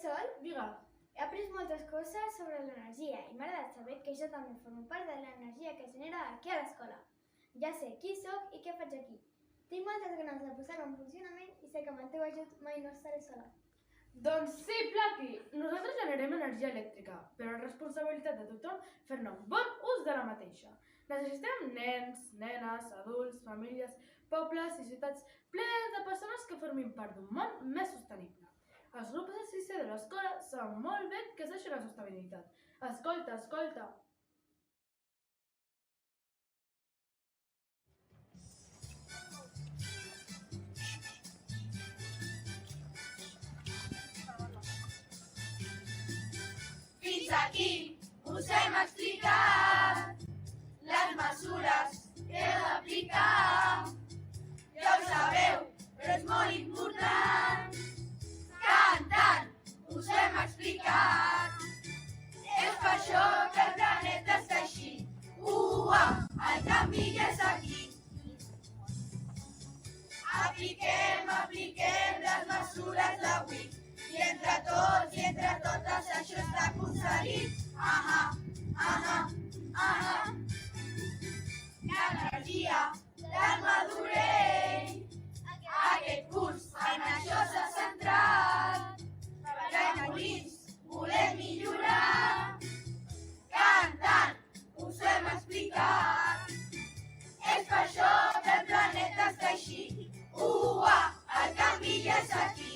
Sol, Digue. he après moltes coses sobre l'energia i m'ha agradat saber que jo també formo part de l'energia que es genera aquí a l'escola. Ja sé qui sóc i què faig aquí. Tinc moltes ganes de posar-ho en funcionament i sé que amb el teu ajut mai no estaré sola. Doncs sí, Plaqui! Nosaltres generem energia elèctrica, però és responsabilitat de tothom fer-ne un bon ús de la mateixa. Necessitem nens, nenes, adults, famílies, pobles i ciutats plenes de persones que formin part d'un món més sostenible. Els grups de sisè de l'escola saben molt bé què és això la sostenibilitat. Escolta, escolta! Fins aquí us hem explicat les mesures que heu d'aplicar. Ja ho sabeu, però és molt important. Cantant us hem explicat. És per això que el planeta està així. Ua, el canvi ja és aquí. Apliquem les mesures d'avui. I entre tots i entre totes això està aconseguit. L'energia del Madurell. Aquest curs en això s'ha centrat. Perquè molins volem millorar. Cantant us ho hem explicat. És per això que el planeta està així. Ua, el canvi ja és aquí.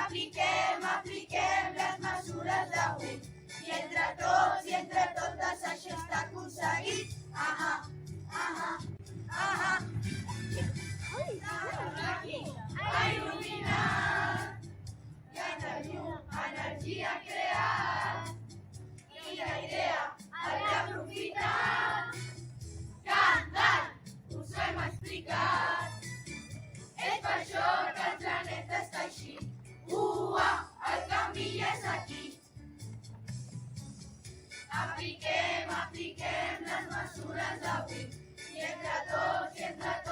Apliquem les mesures d'avui. I entre tots i entre totes això està aconseguit. Ha il·luminat. I entre llum, energia creat. I la idea l'he aprofitat. Cantant, us ho hem explicat. És per això que el planeta està així. Ua, el canvi ja és aquí. Apliquem les mesures d'avui. I entre tots i entre totes